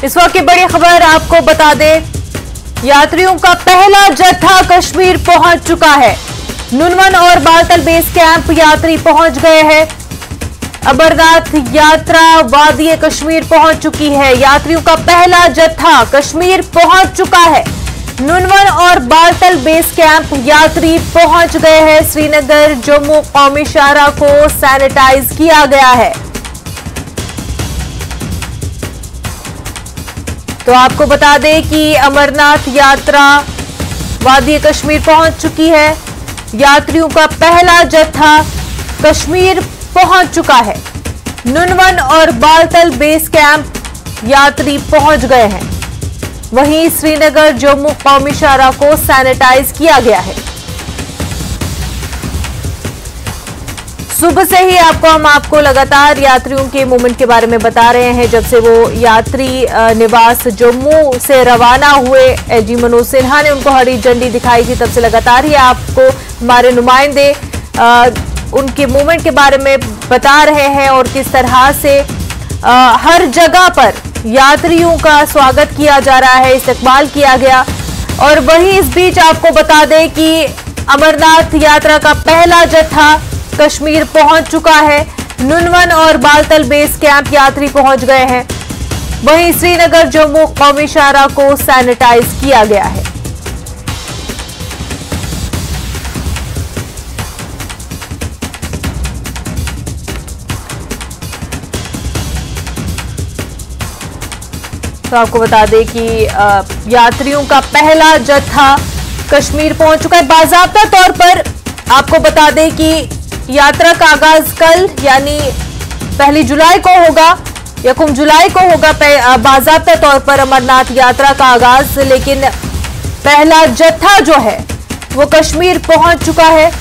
इस वक्त की बड़ी खबर आपको बता दें, यात्रियों का पहला जत्था कश्मीर पहुंच चुका है। नुनवन और बालतल बेस कैंप यात्री पहुंच गए हैं। अमरनाथ यात्रा वादी कश्मीर पहुंच चुकी है। यात्रियों का पहला जत्था कश्मीर पहुंच चुका है। नुनवन और बालतल बेस कैंप यात्री पहुंच गए हैं। श्रीनगर जम्मू कौमी शाहरा को सैनिटाइज किया गया है। तो आपको बता दें कि अमरनाथ यात्रा वादी कश्मीर पहुंच चुकी है। यात्रियों का पहला जत्था कश्मीर पहुंच चुका है। नुनवन और बालतल बेस कैंप यात्री पहुंच गए हैं। वहीं श्रीनगर जम्मू कौमी शाहरा को सैनिटाइज किया गया है। सुबह से ही हम आपको लगातार यात्रियों के मूवमेंट के बारे में बता रहे हैं। जब से वो यात्री निवास जम्मू से रवाना हुए, एजी मनोज सिन्हा ने उनको हरी झंडी दिखाई थी, तब से लगातार ही आपको हमारे नुमाइंदे उनके मूवमेंट के बारे में बता रहे हैं और किस तरह से हर जगह पर यात्रियों का स्वागत किया जा रहा है, इस्तकबाल किया गया। और वहीं इस बीच आपको बता दें कि अमरनाथ यात्रा का पहला जत्था कश्मीर पहुंच चुका है। नुनवन और बालतल बेस कैंप यात्री पहुंच गए हैं। वहीं श्रीनगर जम्मू कौमी शाहरा को सैनिटाइज किया गया है। तो आपको बता दें कि यात्रियों का पहला जत्था कश्मीर पहुंच चुका है। बाज़ाब्ता तौर पर आपको बता दें कि यात्रा का आगाज कल यानी 1 जुलाई को होगा, यकम जुलाई को होगा बाज़ाब्ता तौर पर अमरनाथ यात्रा का आगाज। लेकिन पहला जत्था जो है वो कश्मीर पहुंच चुका है।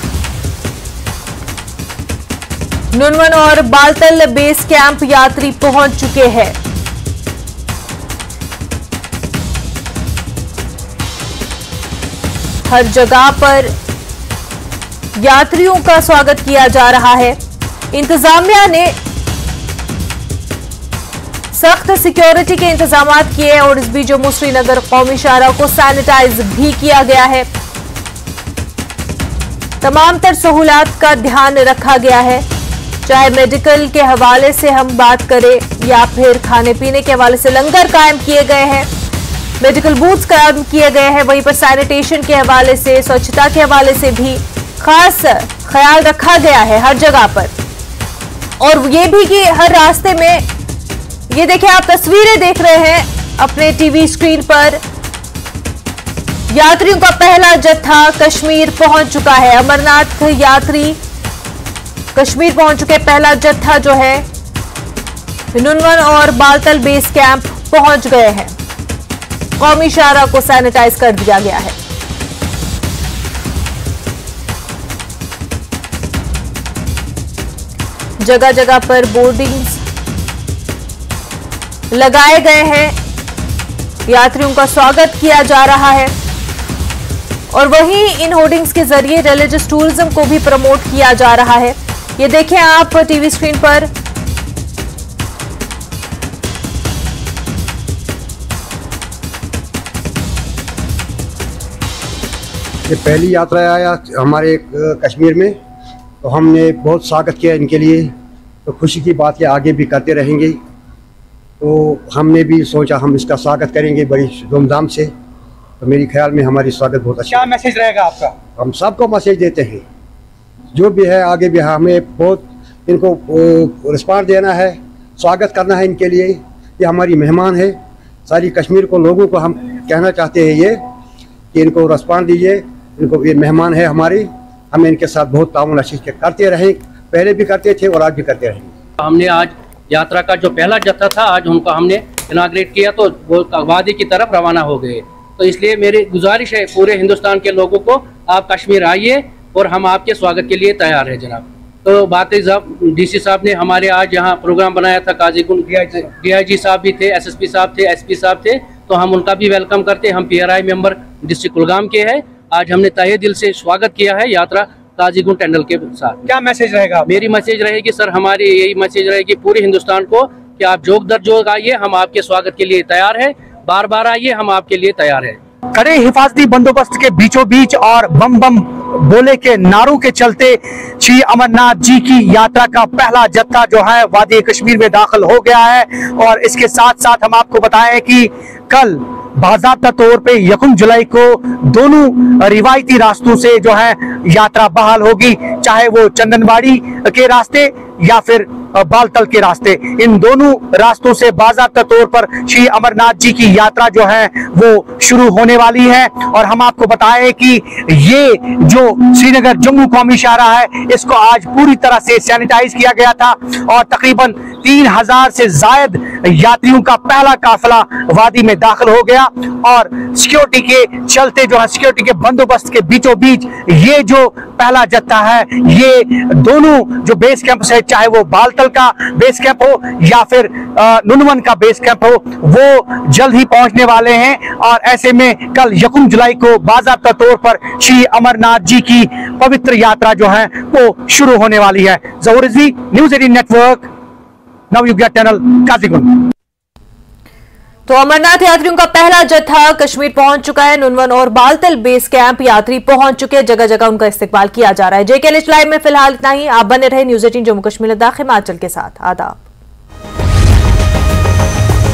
नुनवन और बालतल बेस कैंप यात्री पहुंच चुके हैं। हर जगह पर यात्रियों का स्वागत किया जा रहा है। इंतजामिया ने सख्त सिक्योरिटी के इंतजाम किए और इस बीच जम्मू श्रीनगर कौमी शाहरा को सैनिटाइज भी किया गया है। तमाम तर सहूलियात का ध्यान रखा गया है, चाहे मेडिकल के हवाले से हम बात करें या फिर खाने पीने के हवाले से लंगर कायम किए गए हैं, मेडिकल बूथ्स कायम किए गए हैं। वहीं पर सैनिटेशन के हवाले से, स्वच्छता के हवाले से भी खास ख्याल रखा गया है हर जगह पर। और ये भी कि हर रास्ते में, ये देखिए आप तस्वीरें देख रहे हैं अपने टीवी स्क्रीन पर, यात्रियों का पहला जत्था कश्मीर पहुंच चुका है। अमरनाथ यात्री कश्मीर पहुंच चुके। पहला जत्था जो है नुनवन और बालतल बेस कैंप पहुंच गए हैं। कौमी शाहरा को सैनिटाइज कर दिया गया है। जगह जगह पर बोर्डिंग्स लगाए गए हैं। यात्रियों का स्वागत किया जा रहा है और वहीं इन होर्डिंग्स के जरिए रिलीजियस टूरिज्म को भी प्रमोट किया जा रहा है। ये देखें आप टीवी स्क्रीन पर, ये पहली यात्रा आया हमारे कश्मीर में, तो हमने बहुत स्वागत किया इनके लिए। तो खुशी की बात है, आगे भी करते रहेंगे। तो हमने भी सोचा हम इसका स्वागत करेंगे बड़ी धूमधाम से। तो मेरे ख्याल में हमारी स्वागत बहुत अच्छा। क्या मैसेज रहेगा आपका? हम सबको मैसेज देते हैं, जो भी है आगे भी हमें बहुत इनको रिस्पॉन्स देना है, स्वागत करना है इनके लिए। ये हमारी मेहमान है। सारी कश्मीर को लोगों को हम कहना चाहते हैं ये कि इनको रिस्पॉन्स दीजिए। इनको ये मेहमान है हमारी, हम इनके साथ बहुत ताउन अच्छे से करते रहें, पहले भी करते थे और आज भी करते रहेंगे। हमने आज यात्रा का जो पहला जत्था था, आज उनका हमने इनाग्रेट किया, तो वो वादी की तरफ रवाना हो गए। तो इसलिए मेरी गुजारिश है पूरे हिंदुस्तान के लोगों को, आप कश्मीर आइए और हम आपके स्वागत के लिए तैयार हैं जनाब। तो बाकी साहब, डीसी साहब ने हमारे आज यहाँ प्रोग्राम बनाया था, काजीगुंड DIG साहब भी थे, SSP साहब थे, SP साहब थे, तो हम उनका भी वेलकम करते हैं। हम PRI मेंबर डिस्ट्रिक्ट कुलगाम के हैं। आज हमने तहे दिल से स्वागत किया है यात्रा काजीगुंड टंडल के साथ। क्या मैसेज रहेगा? मेरी मैसेज रहेगी सर, हमारी यही मैसेज रहेगी पूरे हिंदुस्तान को कि आप जोग दर जोग आइए, हम आपके स्वागत के लिए तैयार है। बार बार आइए, हम आपके लिए तैयार है। कड़े हिफाजती बंदोबस्त के बीचों बीच और बम बम बोले के नारों के चलते श्री अमरनाथ जी की यात्रा का पहला जत्था जो है वादी कश्मीर में दाखिल हो गया है। और इसके साथ साथ हम आपको बताएं कि कल बाज़ाब्ता तौर पे 1 जुलाई को दोनों रिवायती रास्तों से जो है यात्रा बहाल होगी, चाहे वो चंदनबाड़ी के रास्ते या फिर बालतल के रास्ते। इन दोनों रास्तों से बाज़ाब्ता तौर पर श्री अमरनाथ जी की यात्रा जो है वो शुरू होने वाली है। और हम आपको बताएं कि ये जो श्रीनगर जम्मू कौमी शाहराह है, इसको आज पूरी तरह से सैनिटाइज किया गया था और तकरीबन 3000 से जायद यात्रियों का पहला काफिला वादी में दाखिल हो गया। और सिक्योरिटी के चलते जो है, सिक्योरिटी के बंदोबस्त के बीचों बीच ये जो पहला जत्था है, ये दोनों जो बेस कैंप है, चाहे वो बालतल का बेस कैंप हो या फिर नुनवन का बेस कैंप हो, वो जल्द ही पहुंचने वाले हैं। और ऐसे में कल 1 जुलाई को बाज़ाब्ता तौर पर श्री अमरनाथ जी की पवित्र यात्रा जो है वो शुरू होने वाली है। Zahoor Rizvi, news 18 network, Navyug channel, Qazigund. तो अमरनाथ यात्रियों का पहला जत्था कश्मीर पहुंच चुका है। नुनवन और बालतल बेस कैंप यात्री पहुंच चुके हैं, जगह जगह उनका इस्तकबाल किया जा रहा है। JK Live में फिलहाल इतना ही। आप बने रहे न्यूज़ 18 जम्मू कश्मीर लद्दाख हिमाचल के साथ। आदाब।